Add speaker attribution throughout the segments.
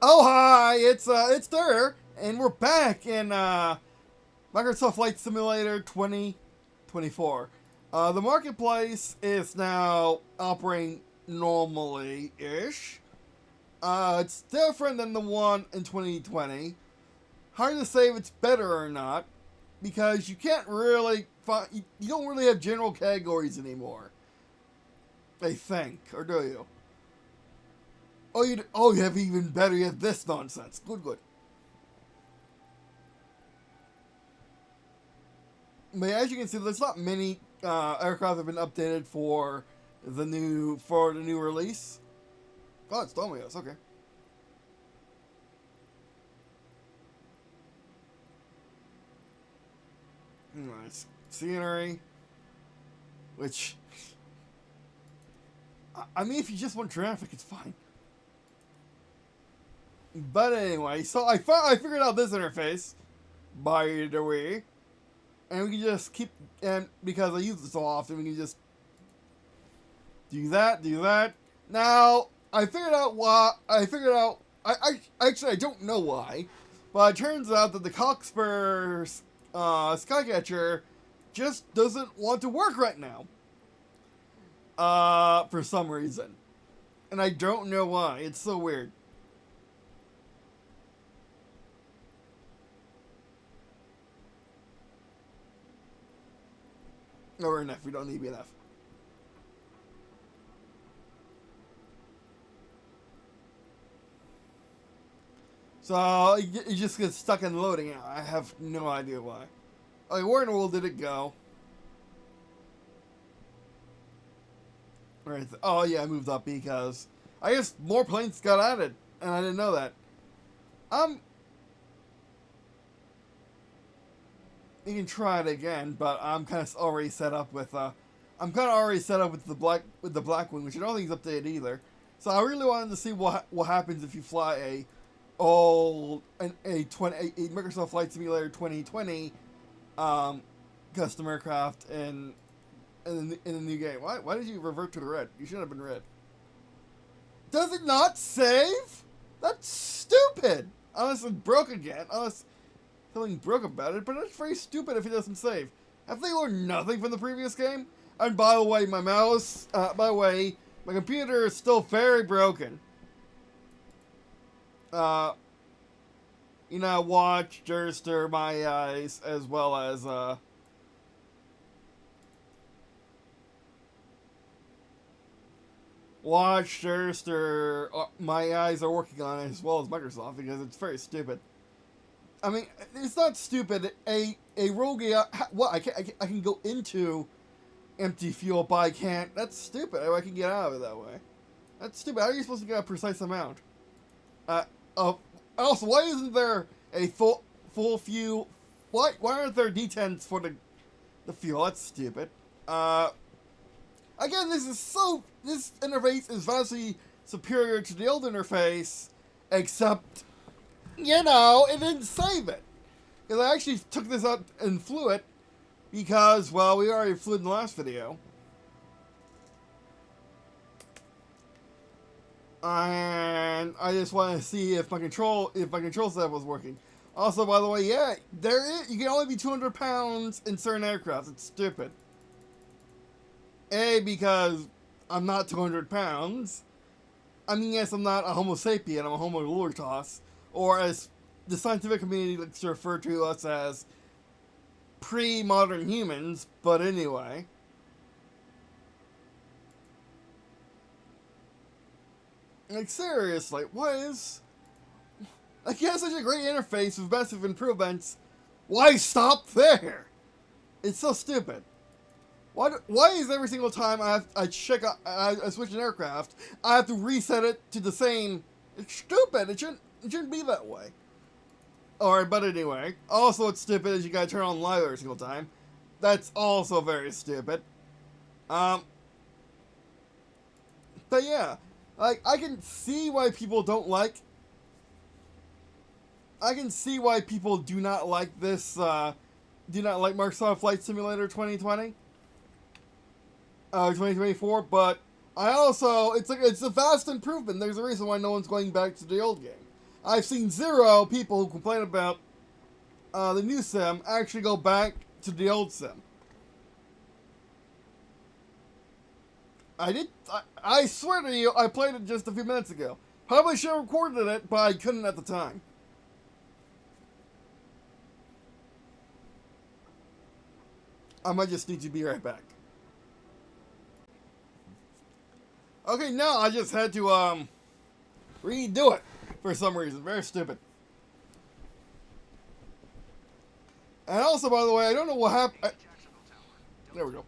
Speaker 1: Oh hi, it's there, and we're back in Microsoft Flight Simulator 2024. The marketplace is now operating normally-ish. It's different than the one in 2020. Hard to say if it's better or not, because you can't really find, you don't really have general categories anymore. I think, or do you? You have even better. You have this nonsense. Good. But as you can see, there's not many aircraft have been updated for the new release. Oh, it's Domios. Okay. Nice scenery. Which, I mean, if you just want traffic, it's fine. But anyway, so I figured out this interface, by the way, and we can just keep, and because I use it so often, we can just do that. Now I figured out why. I actually I don't know why, but it turns out that the Cockspur Skycatcher just doesn't want to work right now. For some reason, and I don't know why. It's so weird. Or enough. We don't need enough. So it just gets stuck in loading. I have no idea why. Like, where in the world did it go? Right. Oh yeah, I moved up because I guess more planes got added, and I didn't know that. You can try it again, but I'm kind of already set up with the Blackwing, which I don't think is updated either. So I really wanted to see what happens if you fly a Microsoft Flight Simulator 2020 custom aircraft in the new game. Why did you revert to the red? You should have been red. Does it not save? That's stupid. Unless it broke again. Unless something broke about it, but it's very stupid if it doesn't save. Have they learned nothing from the previous game? And by the way, my computer is still very broken. Watch, Durster, My Eyes, as well as, Watch, Durster, My Eyes are working on it, as well as Microsoft, because it's very stupid. I mean, it's not stupid. A rogue, I can go into empty fuel, but I can't. That's stupid. I can get out of it that way. That's stupid. How are you supposed to get a precise amount? Also, why isn't there a full fuel? Why aren't there detents for the fuel? That's stupid. Again, this interface is vastly superior to the old interface, except, it didn't save it. Because I actually took this out and flew it, because, well, we already flew it in the last video. And I just want to see if my control setup was working. Also, by the way, yeah, you can only be 200 pounds in certain aircraft. It's stupid. Because I'm not 200 pounds. I mean, yes, I'm not a Homo sapien, I'm a Homo luritas, or as the scientific community likes to refer to us as pre-modern humans, but anyway. Like, seriously, like, you have such a great interface with massive improvements, why stop there? It's so stupid. Why is every single time I switch an aircraft, I have to reset it to the same? It's stupid. It shouldn't be that way. Alright, but anyway. Also, it's stupid is you gotta turn on live every single time. That's also very stupid. But yeah. Like, I can see why people don't like... I can see why people do not like this, do not like Microsoft Flight Simulator 2020. 2024, but I also, it's a vast improvement. There's a reason why no one's going back to the old game. I've seen 0 people who complain about the new sim actually go back to the old sim. I swear to you, I played it just a few minutes ago. Probably should have recorded it, but I couldn't at the time. I might just need to be right back. Okay, now I just had to, redo it for some reason. Very stupid. And also, by the way, I don't know what happened. There we go.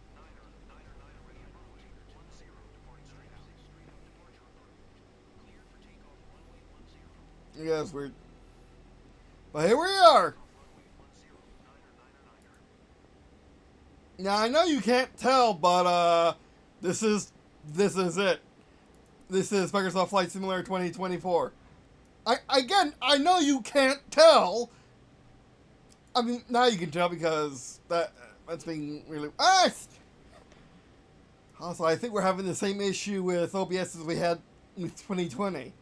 Speaker 1: Yeah, that's weird. But here we are. Now I know you can't tell, but this is it. This is Microsoft Flight Simulator 2024. I know you can't tell. I mean, now you can tell because that's being really. Also, I think we're having the same issue with OBS as we had with 2020.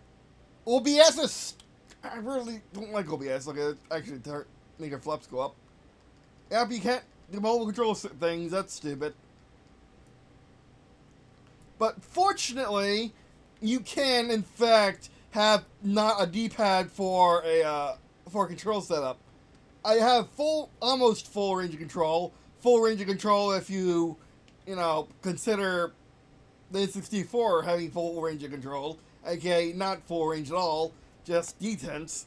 Speaker 1: OBS is. I really don't like OBS. Look, it actually make our flaps go up. Yeah, but you can't. The mobile control things, that's stupid. But fortunately, you can, in fact, have not a D-pad for a control setup. I have almost full range of control. Full range of control if you consider the N64 having full range of control. Okay, not full range at all, just detents.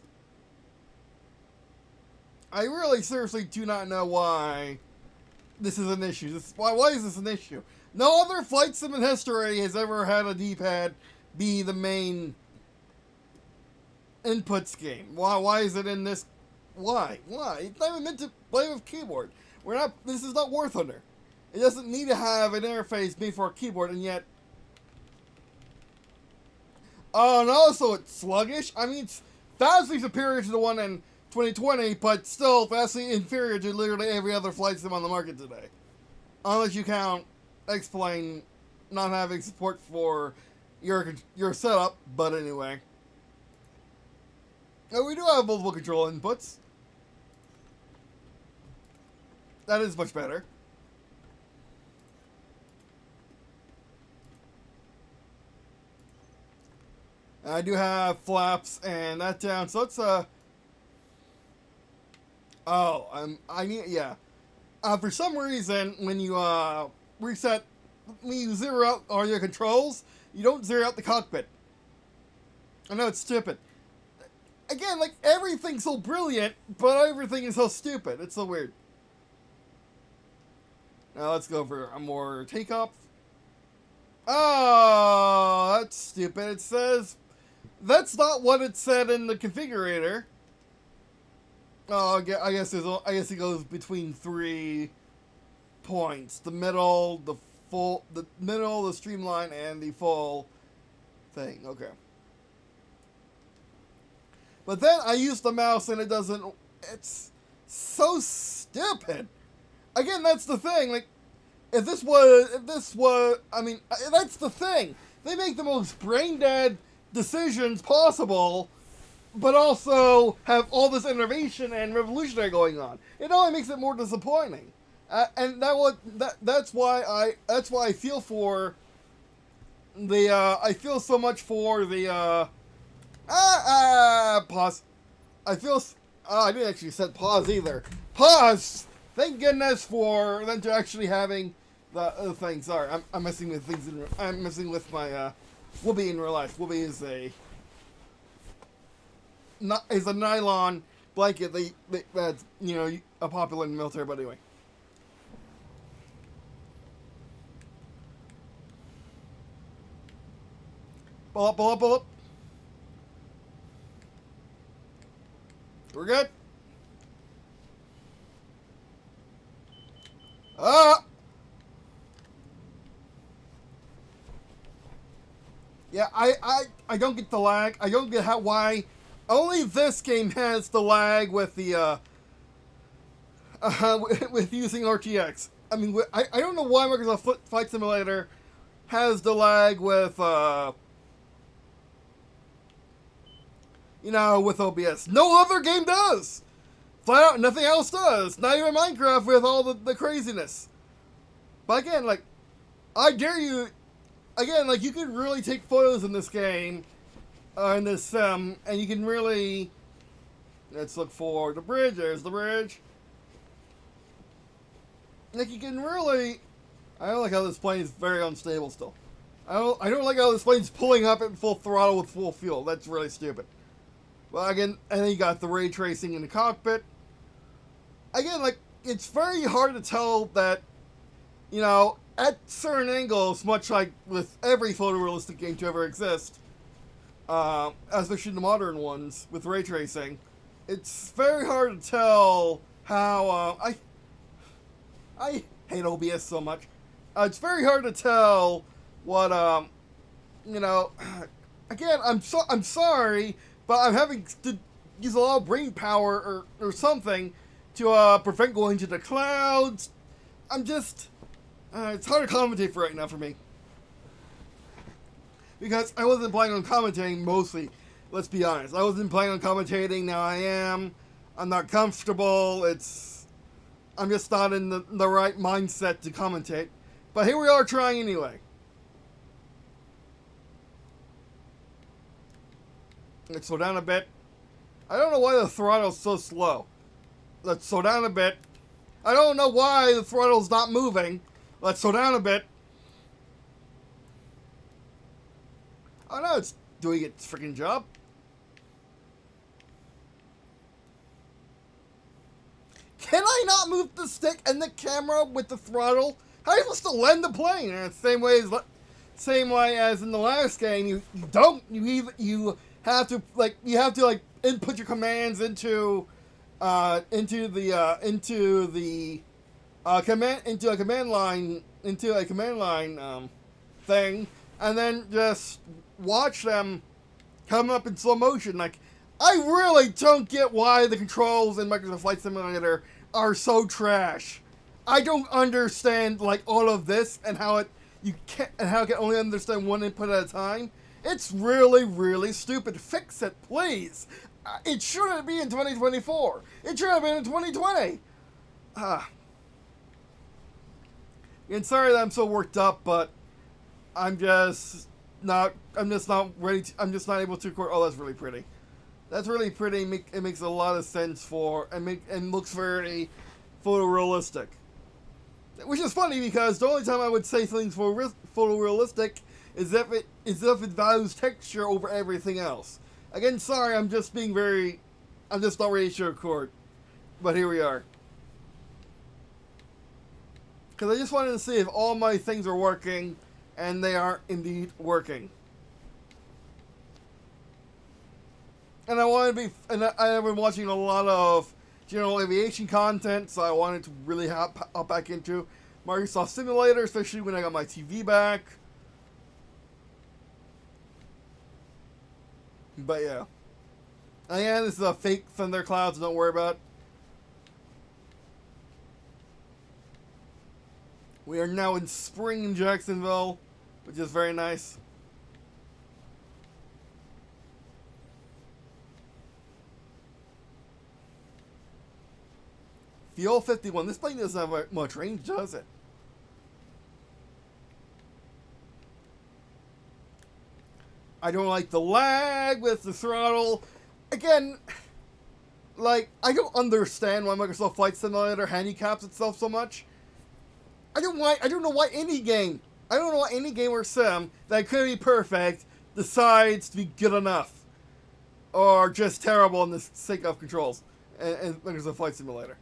Speaker 1: I really seriously do not know why this is an issue. Why is this an issue? No other flight sim in history has ever had a D-pad be the main input scheme. Why is it in this? Why? It's not even meant to play with keyboard. This is not War Thunder. It doesn't need to have an interface made for a keyboard, and yet. Oh no, so it's sluggish? I mean, it's vastly superior to the one in 2020, but still vastly inferior to literally every other flight sim on the market today. Unless you count X-Plane not having support for your setup, but anyway. Now, we do have multiple control inputs. That is much better. I do have flaps and that down, so it's for some reason, when you when you zero out all your controls, you don't zero out the cockpit. I know it's stupid. Again, like, everything's so brilliant, but everything is so stupid. It's so weird. Now let's go for a more takeoff. Oh, that's stupid. It says that's not what it said in the configurator. Oh, I guess it goes between 3 points: the middle, the streamline, and the full thing. Okay. But then I use the mouse and it doesn't. It's so stupid. Again, that's the thing. Like, if this was, I mean, that's the thing. They make the most brain dead decisions possible, but also have all this innovation and revolutionary going on. It only makes it more disappointing. And that's why I feel for the I feel so much for the pause. I didn't actually set pause either. Pause. Thank goodness for them to actually having the thing. Sorry, I'm messing with things. I'm messing with my Whoopee in real life. Whoopee is a nylon blanket that's a popular in the military. But anyway. Pull up. We're good. Yeah, I don't get the lag. I don't get why only this game has the lag with the with using RTX. I mean, I don't know why Microsoft Flight Simulator has the lag with you know, with OBS. No other game does. Flat out, nothing else does. Not even Minecraft with all the craziness. But again, like, I dare you, again, like, you can really take photos in this game, in this sim, and you can really, let's look for the bridge. There's the bridge. Like, you can really, I don't like how this plane is very unstable still. I don't like how this plane's pulling up at full throttle with full fuel. That's really stupid. Well, again, and then you got the ray tracing in the cockpit. Again, like, it's very hard to tell that, you know, at certain angles, much like with every photorealistic game to ever exist, especially the modern ones with ray tracing, it's very hard to tell how, I hate OBS so much. It's very hard to tell what, you know, again, I'm sorry, but I'm having to use a lot of brain power or something to, prevent going to the clouds. I'm just, it's hard to commentate for right now for me. Because I wasn't planning on commentating mostly, let's be honest. I wasn't planning on commentating, now I am. I'm not comfortable, I'm just not in the right mindset to commentate. But here we are trying anyway. Let's slow down a bit. I don't know why the throttle's so slow. Let's slow down a bit. I don't know why the throttle's not moving. Let's slow down a bit. Oh no, it's doing its freaking job. Can I not move the stick and the camera with the throttle? How are you supposed to land the plane? And same way as in the last game, you have to input your commands into a command line thing, and then just watch them come up in slow motion. Like, I really don't get why the controls in Microsoft Flight Simulator are so trash. I don't understand, like, all of this and how it can only understand one input at a time. It's really, really stupid. Fix it, please. It shouldn't be in 2024. It should have been in 2020. And sorry that I'm so worked up, but I'm just not ready to, I'm just not able to record. Oh, that's really pretty. That's really pretty. It makes a lot of sense and looks very photorealistic. Which is funny because the only time I would say things photorealistic is if it values texture over everything else. Again, sorry, I'm just not ready to record. But here we are. Because I just wanted to see if all my things are working, and they are indeed working. And I've been watching a lot of general aviation content, so I wanted to really hop back into Microsoft Simulator, especially when I got my TV back. But yeah. Again, this is a fake thundercloud, so don't worry about it. We are now in spring in Jacksonville, which is very nice. Fuel 51. This plane doesn't have much range, does it? I don't like the lag with the throttle. Again, like, I don't understand why Microsoft Flight Simulator handicaps itself so much. I don't know why any game or sim that could be perfect decides to be good enough. Or just terrible in the sake of controls in Microsoft Flight Simulator.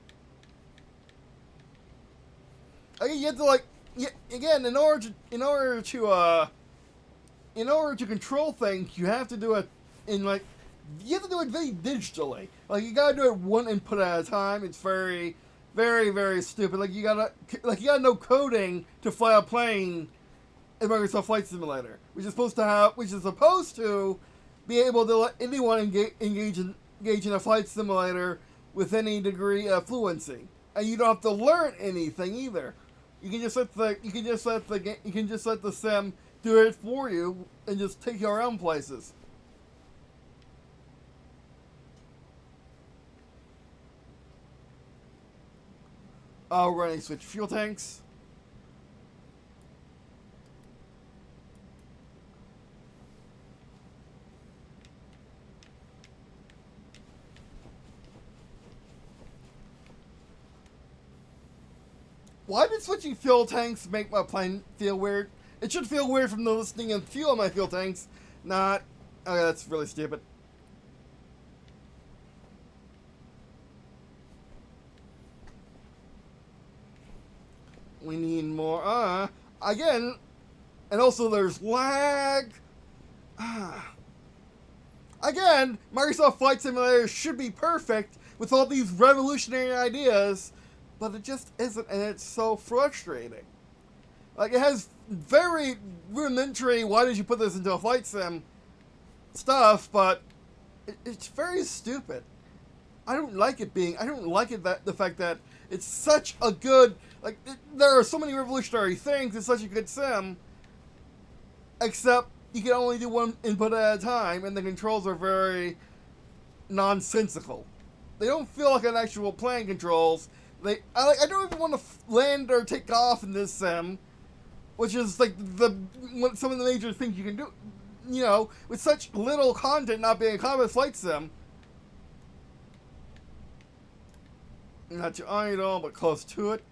Speaker 1: Again, you have to in order to control things, you have to do it very digitally. Like, you gotta do it one input at a time. It's very, very, very stupid. Like, you gotta know coding to fly a plane in Microsoft Flight Simulator, which is supposed to be able to let anyone engage in a flight simulator with any degree of fluency, and you don't have to learn anything either. You can just let the sim do it for you and just take you around places. Running switch fuel tanks. Why did switching fuel tanks make my plane feel weird? It should feel weird from the listening and fuel in my fuel tanks, not... Okay, that's really stupid. We need more, again, and also there's lag. Again, Microsoft Flight Simulator should be perfect with all these revolutionary ideas, but it just isn't, and it's so frustrating. Like, it has very rudimentary, why did you put this into a flight sim stuff, but it's very stupid. I don't like it the fact that it's such a good, like, there are so many revolutionary things, it's such a good sim, except you can only do one input at a time, and the controls are nonsensical. They don't feel like an actual plane controls. I don't even want to land or take off in this sim, which is like some of the major things you can do. You know, with such little content not being a combat flight sim. Not too idle, but close to it.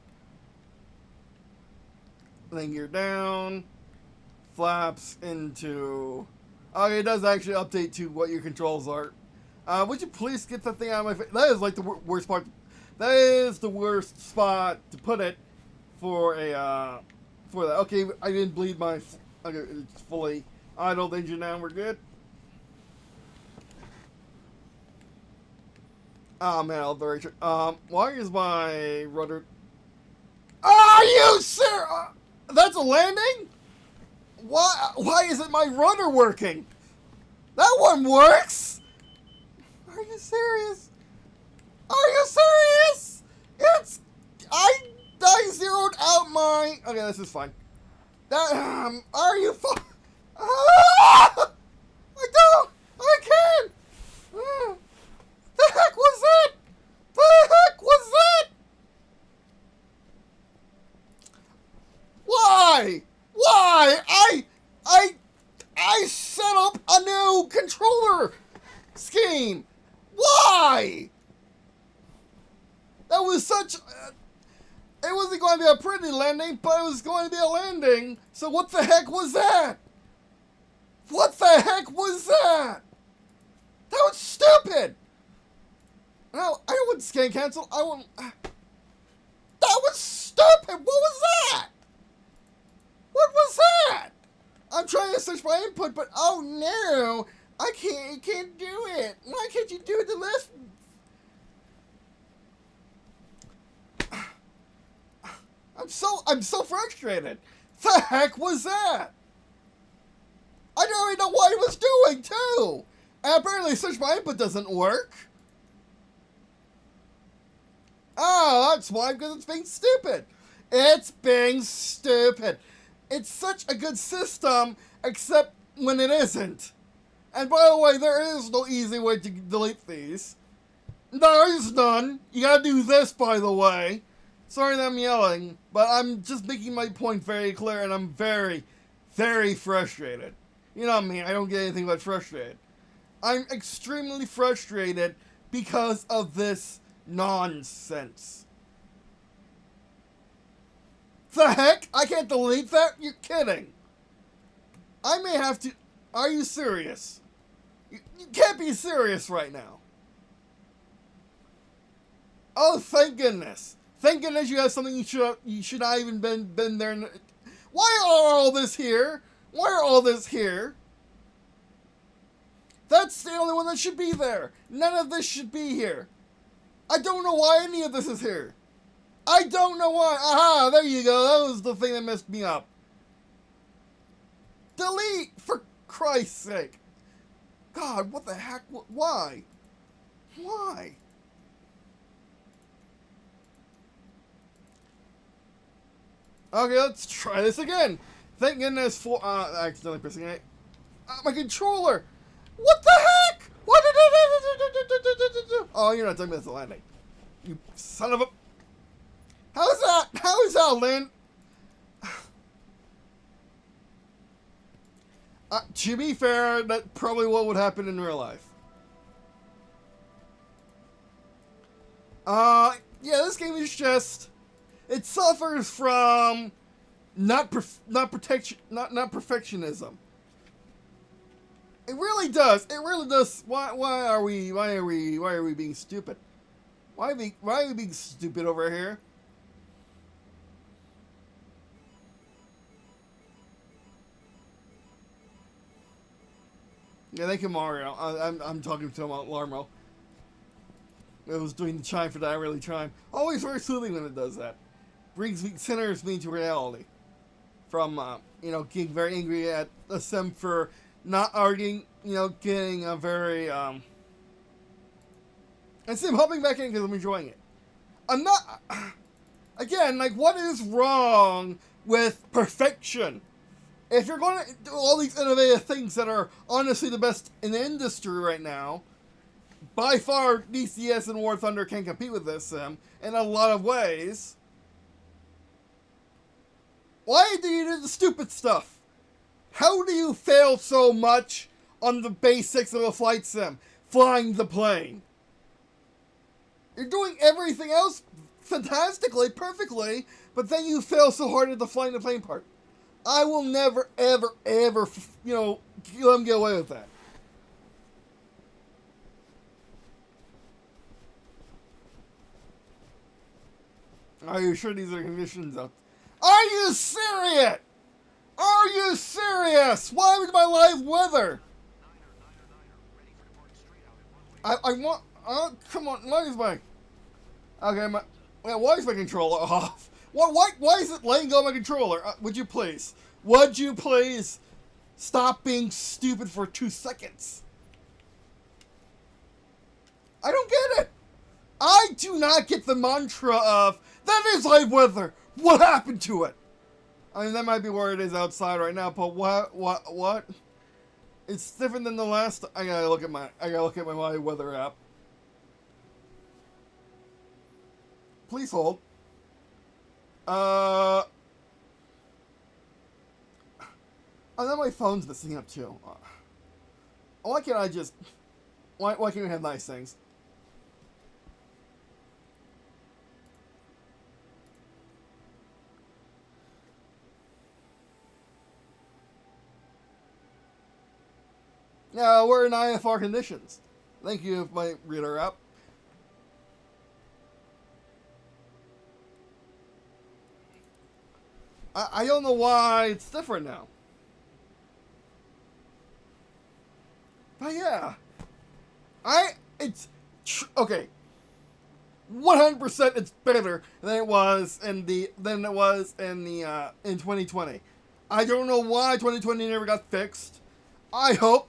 Speaker 1: Then you're down. Flaps into... Okay, it does actually update to what your controls are. Would you please get that thing out of my face? That is like the worst part. That is the worst spot to put it for a, for that. Okay, I didn't bleed my... Okay, it's fully idled engine now, we're good. Oh man, I'll very sure. Why is my rudder... Are you serious? That's a landing? Why isn't my rudder working? That one works! Are you serious? Are you serious? I zeroed out my... Okay, this is fine. Are you I can't! The heck was that? The heck was that? Why? I set up a new controller scheme. Why? That was such... it wasn't going to be a pretty landing, but it was going to be a landing. So what the heck was that? What the heck was that? That was stupid. No, I don't want scan cancel. I want... That was stupid. What was that? What was that? I'm trying to search my input, but oh no, I can't do it. Why can't you do it the left? I'm so frustrated. The heck was that? I don't even know what it was doing too. And apparently search my input doesn't work. Oh, that's why, because it's being stupid. It's being stupid. It's such a good system, except when it isn't. And by the way, there is no easy way to delete these. There is none. You gotta do this, by the way. Sorry that I'm yelling, but I'm just making my point very clear, and I'm very, very frustrated. You know me, I don't get anything but frustrated. I'm extremely frustrated because of this nonsense. The heck? I can't delete that? You're kidding. I may have to... Are you serious? You can't be serious right now. Oh, thank goodness. Thank goodness you have something you should not even been there. Why are all this here? Why are all this here? That's the only one that should be there. None of this should be here. I don't know why any of this is here. I don't know why. Aha, there you go. That was the thing that messed me up. Delete, for Christ's sake. God, what the heck? Why? Why? Okay, let's try this again. Thank goodness for... accidentally pressing it. My controller! What the heck? What did it... Oh, you're not talking about the landing. You son of a... How Notice how land... to be fair, that's probably what would happen in real life. Yeah, this game is just... It suffers from not perfectionism. It really does. It really does. Why are we being stupid? Why are we being stupid over here? Yeah, thank you, Mario. I'm talking to him about Larmo. It was doing the chime for that really chime. Always very soothing when it does that. Brings sinners me to reality. From getting very angry at the sim for not arguing, getting a very and sim hopping back in because I'm enjoying it. I'm not. Again, like, what is wrong with perfection? If you're going to do all these innovative things that are honestly the best in the industry right now, by far DCS and War Thunder can compete with this sim in a lot of ways. Why do you do the stupid stuff? How do you fail so much on the basics of a flight sim? Flying the plane. You're doing everything else fantastically, perfectly, but then you fail so hard at the flying the plane part. I will never, ever, ever, let them get away with that. Are you sure these are conditions up? Are you serious? Are you serious? Why was my live weather? I want. Come on. Why is my? Okay, why is my controller off? Why is it letting go of my controller? Would you please? Would you please stop being stupid for 2 seconds? I don't get it. I do not get the mantra of that is live weather. What happened to it? I mean, that might be where it is outside right now, but what? It's different than the last. I gotta look at my live weather app. Please hold. Oh, now my phone's messing up too. Why can't I just? Why can't we have nice things? No, we're in IFR conditions. Thank you, my reader app. I don't know why it's different now. But yeah. Okay. 100% it's better than it was in 2020. I don't know why 2020 never got fixed. I hope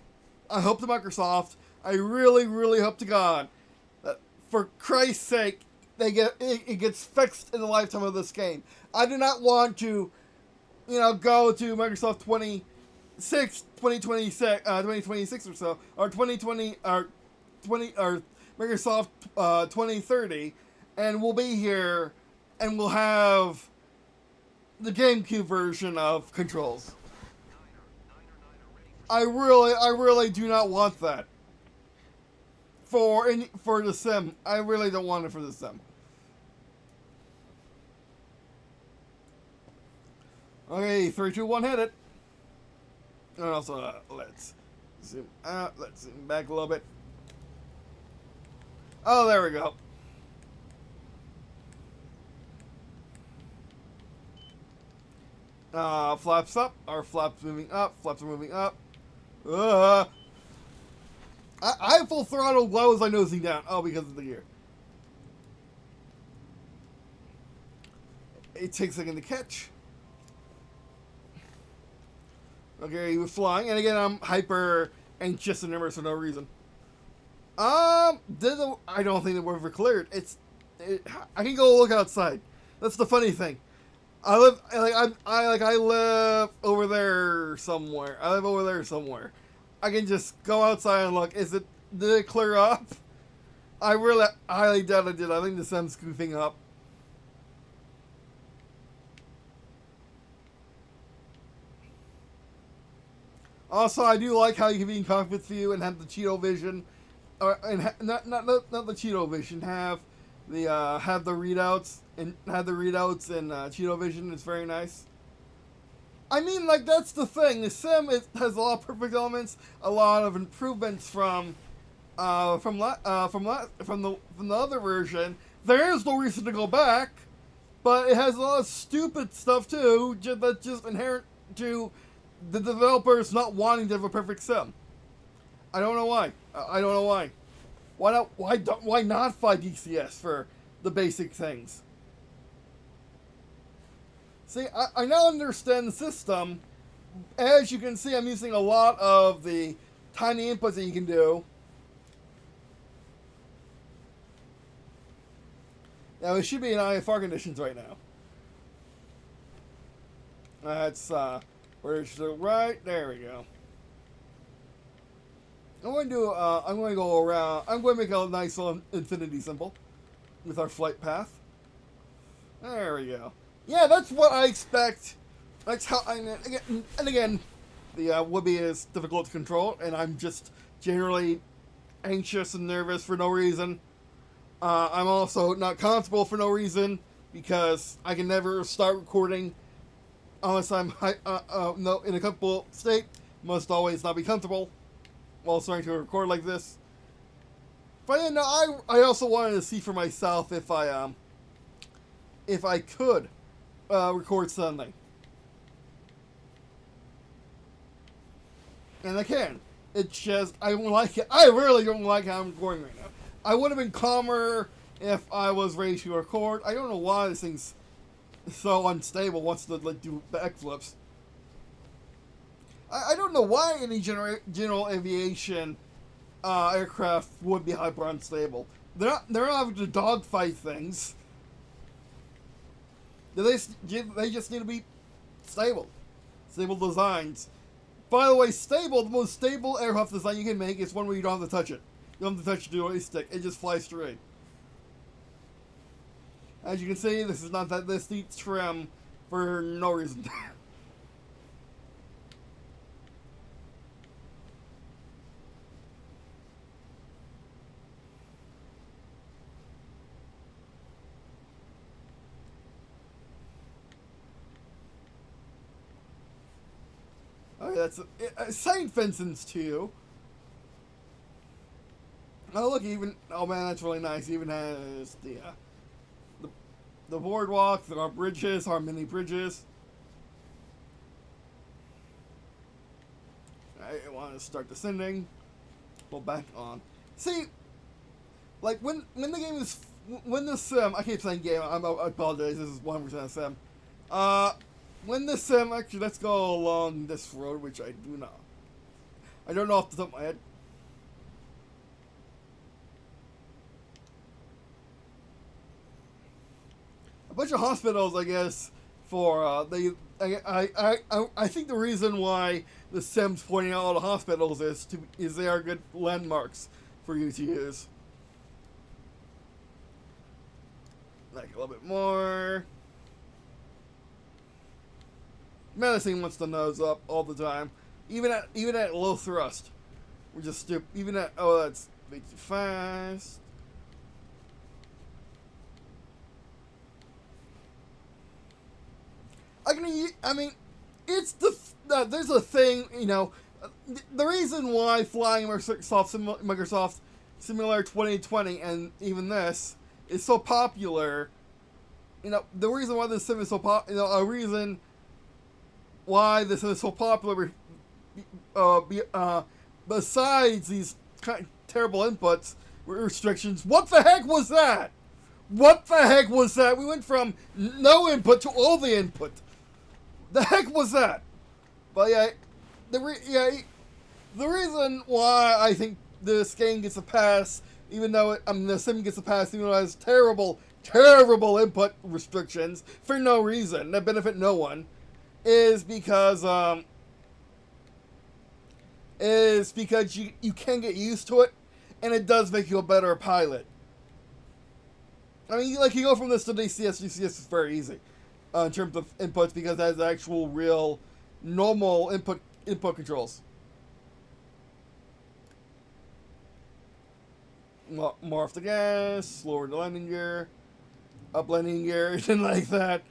Speaker 1: to Microsoft, I really, really hope to God that for Christ's sake, it gets fixed in the lifetime of this game. I do not want to, go to Microsoft 2026 or so, or 2020, or Microsoft 2030, and we'll be here, and we'll have the GameCube version of controls. I really do not want that for the sim. I really don't want it for the sim. Okay, 3, 2, 1, hit it. And also, let's zoom out. Let's zoom back a little bit. Oh, there we go. Flaps up. Our flaps moving up. Flaps are moving up. I have full throttle. Why was I nosing down? Oh, because of the gear. It takes a second to catch. Okay, we're flying, and again, I'm hyper anxious and nervous for no reason. I don't think that we're ever cleared. I can go look outside. That's the funny thing. I live over there somewhere. I can just go outside and look. Did it clear up? I really highly doubt it did. I think the sim's goofing up. Also, I do like how you can be in cockpit view and have the Cheeto vision, or not the Cheeto vision. Have the readouts and Cheeto vision. It's very nice. I mean, like, that's the thing. The sim has a lot of perfect elements, a lot of improvements from the other version. There is no reason to go back, but it has a lot of stupid stuff too that's just inherent to the developers not wanting to have a perfect sim. I don't know why. I don't know why. Why not? Why not 5DCS for the basic things? See, I now understand the system. As you can see, I'm using a lot of the tiny inputs that you can do. Now, it should be in IFR conditions right now. That's, where's the right? There we go. I'm going to go around. I'm going to make a nice little infinity symbol with our flight path. There we go. Yeah, that's what I expect. That's how again, the Whoopee is difficult to control, and I'm just generally anxious and nervous for no reason. I'm also not comfortable for no reason, because I can never start recording unless I'm in a comfortable state. Must always not be comfortable while starting to record like this. But yeah, no, I also wanted to see for myself if I could record something. And I can. It's just, I don't like it. I really don't like how I'm recording right now. I would have been calmer if I was ready to record. I don't know why this thing's so unstable, wants to like do backflips. I don't know why any general aviation aircraft would be hyper unstable. They're not having to dogfight things. They just need to be stable. Stable designs. By the way, the most stable aircraft design you can make is one where you don't have to touch it. You don't have to touch the joystick. It just flies straight. As you can see, this needs trim for no reason. Okay, that's St. Vincent's too. Oh look, oh man, that's really nice. It even has the boardwalk, our bridges, our mini bridges. I want to start descending. Go back on. See, like when the sim, I keep saying game. I apologize. This is 100% sim. When the sim, actually, let's go along this road, which I do not. I don't know off the top of my head. A bunch of hospitals, I guess, for I think the reason why the sim's pointing out all the hospitals is they are good landmarks for you to use. Like a little bit more. Man, this thing wants the nose up all the time, even at low thrust. We're just stupid. Even at that's way too fast. I mean, it's there's a thing, you know, the reason why flying Microsoft Simulator 2020 and even this is so popular. You know, the reason why this sim is so popular, you know, a reason why this is so popular, besides these kind of terrible inputs restrictions. What the heck was that? What the heck was that? We went from no input to all the input. The heck was that? But yeah, the reason why I think this game gets a pass, even though the sim gets a pass, even though it has terrible input restrictions for no reason that benefit no one, is because you can get used to it, and it does make you a better pilot. I mean, like, you go from this to DCS. DCS is very easy in terms of inputs, because it has actual, real, normal input controls. More off the gas, lower the landing gear, up landing gear, anything like that.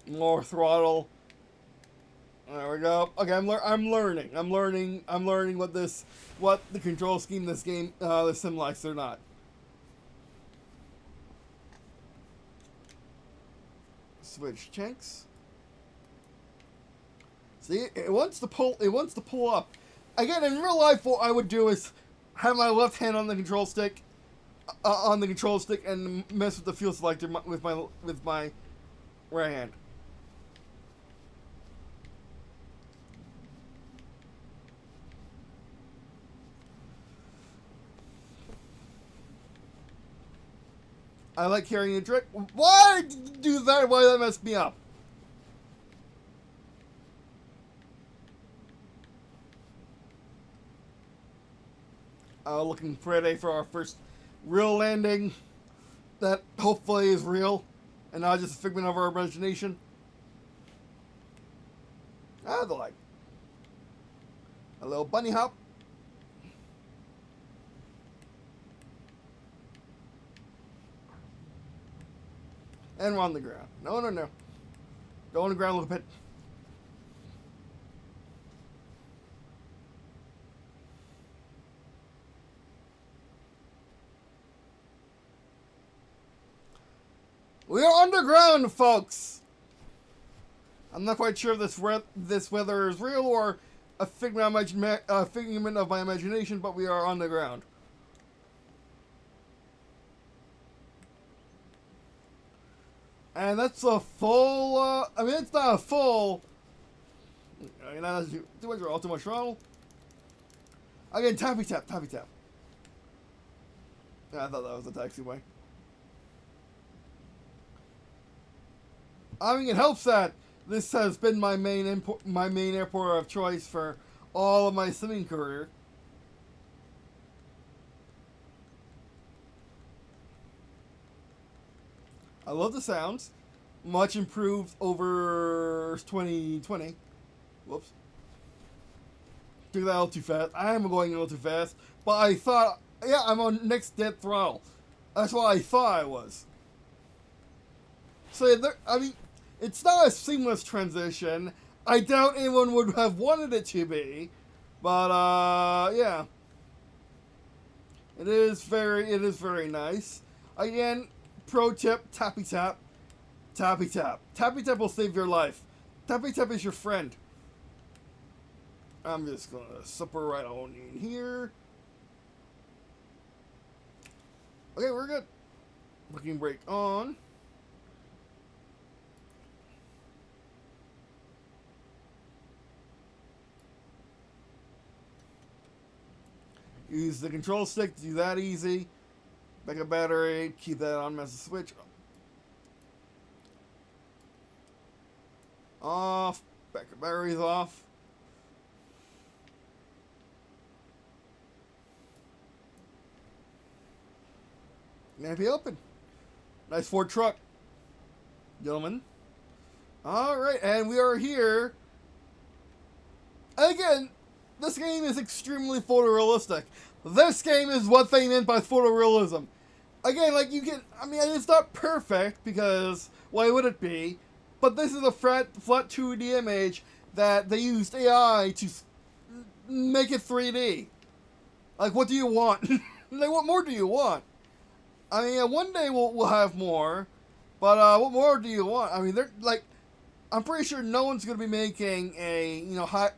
Speaker 1: More throttle. There we go. Okay, I'm learning what the control scheme this game, this sim likes or not. Switch tanks. See, it wants to pull up. Again, in real life, what I would do is have my left hand on the control stick, and mess with the fuel selector with my right hand. I like carrying a drink. Why did you do that? Why did that mess me up? Looking pretty for our first real landing that hopefully is real and not just a figment of our imagination. The light. A little bunny hop. And we're on the ground. No. Go on the ground a little bit. We are underground, folks! I'm not quite sure if this weather is real or a figment of my imagination, but we are on the ground. And that's a full, I mean, it's not a full, you know, too much or all too much throttle. Again, tappy tap. Yeah, I thought that was a taxiway. I mean, it helps that this has been my main airport of choice for all of my simming career. I love the sounds. Much improved over 2020. Whoops. Took that a little too fast. I am going a little too fast. But I thought, yeah, I'm on next dead throttle. That's what I thought I was. So, I mean, it's not a seamless transition. I doubt anyone would have wanted it to be. But, yeah. It is very nice. Again, pro tip, tappy tap. Tappy tap. Tappy tap will save your life. Tappy tap is your friend. I'm just gonna supper right on in here. Okay, we're good. Looking brake on. Use the control stick to do that easy. Backup battery, keep that on as a switch. Off. Backup battery's off. Maybe open. Nice Ford truck, gentlemen. Alright, and we are here. Again, this game is extremely photorealistic. This game is what they meant by photorealism. Again, like you can, I mean, it's not perfect because why would it be? But this is a flat 2D image that they used AI to make it 3D. Like, what do you want? Like, what more do you want? I mean, one day we'll have more, but what more do you want? I mean, they're like, I'm pretty sure no one's gonna be making a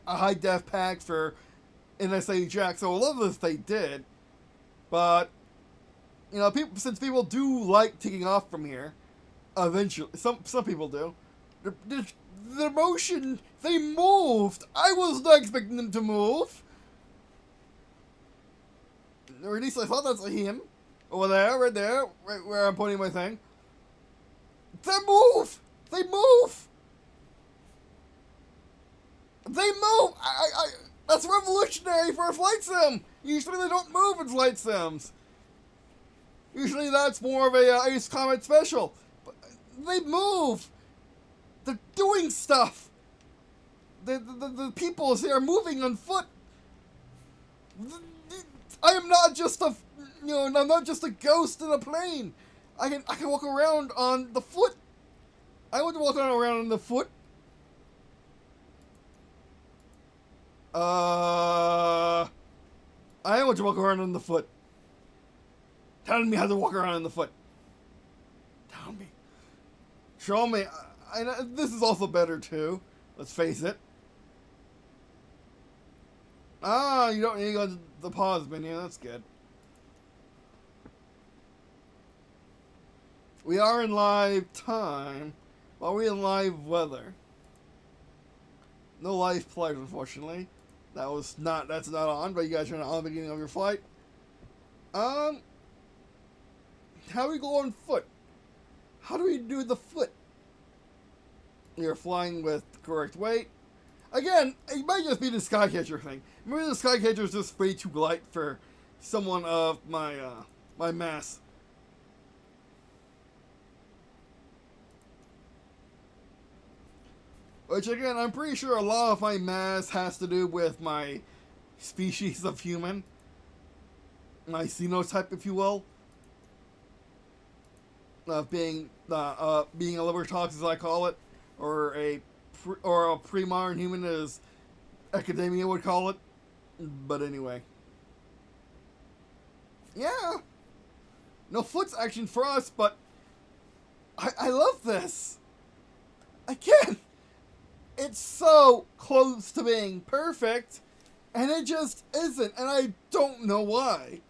Speaker 1: high def pack for NSA Jack. So I love if they did, but you know, since people do like taking off from here, eventually some people do. The motion, they moved. I was not expecting them to move. Or at least I thought that's him. Over there, right there, right where I'm pointing my thing. They move! They move! They move! That's revolutionary for a flight sim! Usually they don't move in flight sims. Usually that's more of a Acecombat special. But they move! They're doing stuff! The people here are moving on foot! I am not just a, I'm not just a ghost in a plane. I can walk around on the foot. I want to walk around on the foot. I want to walk around on the foot. Tell me how to walk around on the foot. Tell me. Show me. This is also better too. Let's face it. You don't need to go to the pause menu. That's good. We are in live time. While we in live weather. No live flight, unfortunately. That's not on, but you guys are on the beginning of your flight. How do we go on foot? How do we do the foot? You're flying with correct weight. Again, it might just be the Skycatcher thing. Maybe the Skycatcher is just way too light for someone of my my mass. Which again, I'm pretty sure a lot of my mass has to do with my species of human. My phenotype, if you will. Being a libertox, as I call it. Or a pre-modern human, as academia would call it. But anyway. Yeah. No foot's action for us, but I love this. Again, it's so close to being perfect, and it just isn't, and I don't know why.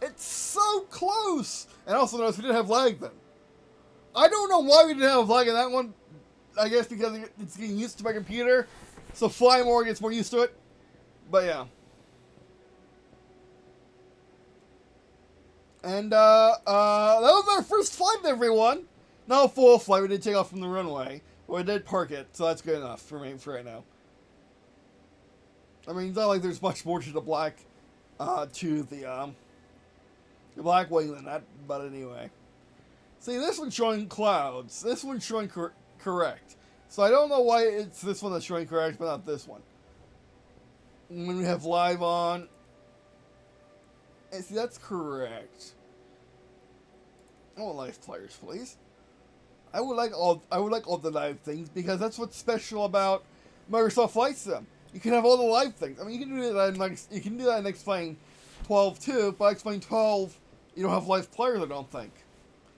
Speaker 1: It's so close! And also notice we didn't have lag then. I don't know why we didn't have lag in that one. I guess because it's getting used to my computer, so Fly More gets more used to it. But yeah. And that was our first flight, everyone. Not a full flight, we did take off from the runway. But we did park it, so that's good enough for me for right now. I mean, it's not like there's much more to the black, to the black wing than that, but anyway. See, this one's showing clouds. This one's showing correct. So I don't know why it's this one that's showing correct, but not this one. When we have live on, and see, that's correct. I want live players, please. I would like all the live things because that's what's special about Microsoft Flight Sim. You can have all the live things. I mean, you can do that in X-Plane 12 too, but X-Plane 12 you don't have live players, I don't think.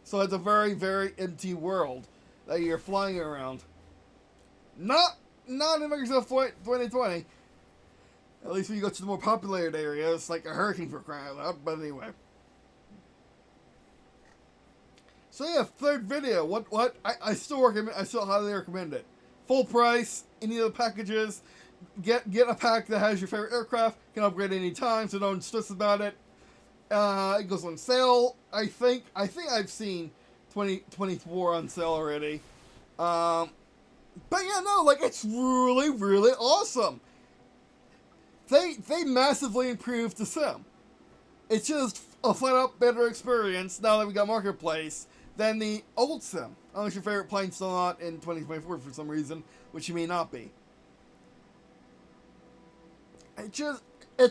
Speaker 1: So it's a very, very empty world that you're flying around. Not in Microsoft Flight 2020. At least when you go to the more populated areas, like a hurricane for crying out loud. But anyway. So yeah, third video. What? I still recommend. I still highly recommend it. Full price. Any of the packages. Get a pack that has your favorite aircraft. Can upgrade any time, so don't stress about it. It goes on sale. I think I've seen 2024 on sale already. But yeah, no, like it's really, really awesome. They massively improved the sim. It's just a flat out better experience now that we got Marketplace than the old sim. Unless your favorite plane's still not in 2024 for some reason, which you may not be. It's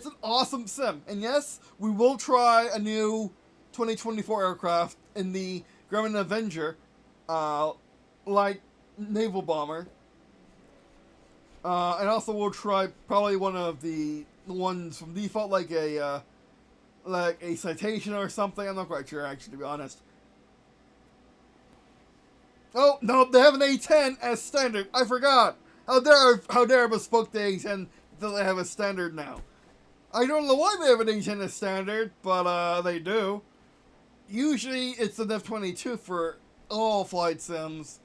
Speaker 1: an awesome sim. And yes, we will try a new 2024 aircraft in the Grumman Avenger, light naval bomber. And also we'll try probably one of the ones from default, like a Citation or something. I'm not quite sure, actually, to be honest. Oh, no, they have an A10 as standard. I forgot. How dare I bespoke the A10 that they have a standard now. I don't know why they have an A10 as standard, but they do. Usually it's the F-22 for all flight sims.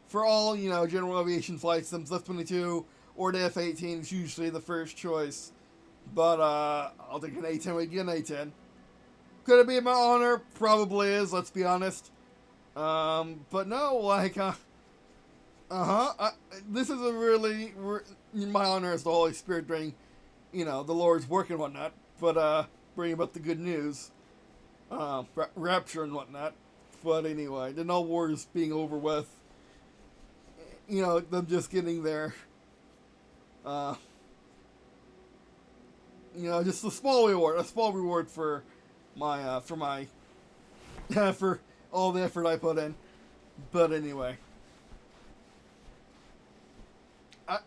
Speaker 1: For all, general aviation flight sims, F-22 or the F-18 is usually the first choice. But I'll take an A10 when you get an A10. Could it be my honor? Probably is, let's be honest. But no, like, this is a really, my honor is the Holy Spirit during, the Lord's work and whatnot. But, bringing about the good news. Rapture and whatnot. But anyway, the no wars being over with. Them just getting there. Uh, just a small reward for my for all the effort I put in. But anyway,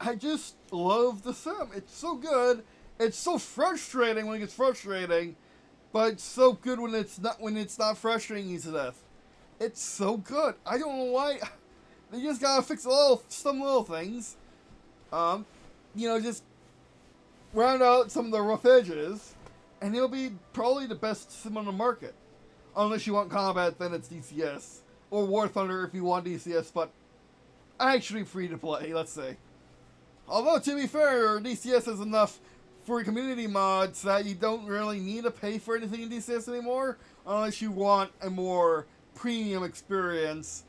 Speaker 1: I just love the sim. It's so good. It's so frustrating when it gets frustrating, but it's so good when it's not frustrating you to death. It's so good. I don't know why. They just gotta fix some little things. Just round out some of the rough edges, and it'll be probably the best sim on the market. Unless you want combat, then it's DCS. Or War Thunder if you want DCS, but actually free to play, let's say. Although, to be fair, DCS is enough for community mods that you don't really need to pay for anything in DCS anymore, unless you want a more premium experience.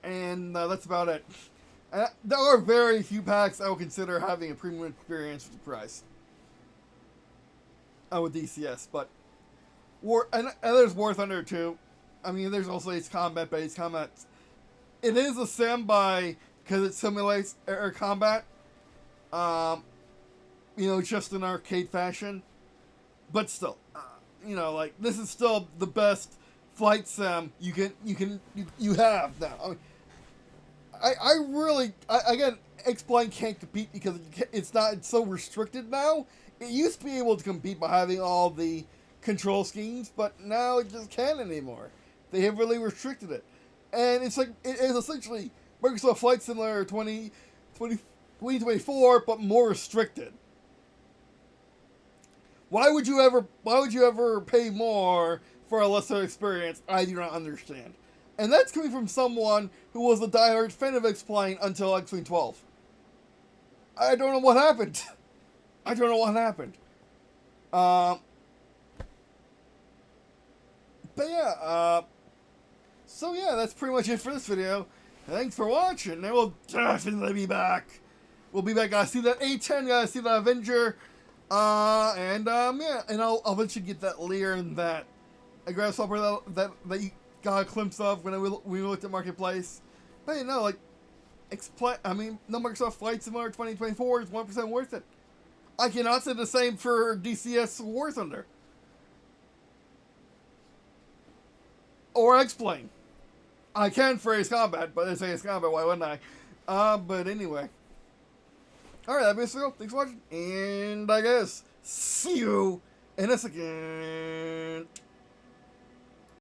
Speaker 1: And that's about it. There are very few packs I would consider having a premium experience for the price. With DCS, but and there's War Thunder too. I mean, there's also Acecombat, but Acecombat, it is a sim because it simulates air combat. Just in arcade fashion, but still, this is still the best flight sim you have now. I mean, I really, again, X-Plane can't compete because it's so restricted now. It used to be able to compete by having all the control schemes, but now it just can't anymore. They have really restricted it. And it's essentially Microsoft Flight Simulator 2024, but more restricted. Why would you ever pay more for a lesser experience? I do not understand. And that's coming from someone who was a diehard fan of X-Plane until X-Plane 12. I don't know what happened. But yeah, so yeah, that's pretty much it for this video. Thanks for watching, and we'll definitely be back. We'll be back. Gotta see that A10, gotta see that Avenger, yeah, and I'll eventually get that Lear and that Grasshopper that you got a glimpse of when we looked at Marketplace. But no Microsoft Flight Simulator 2024 is 1% worth it. I cannot say the same for DCS War Thunder. Or X-Plane. I can for Acecombat, but they say Acecombat, why wouldn't I? But anyway. Alright, that'll be it. Thanks for watching, and I guess, see you in a second.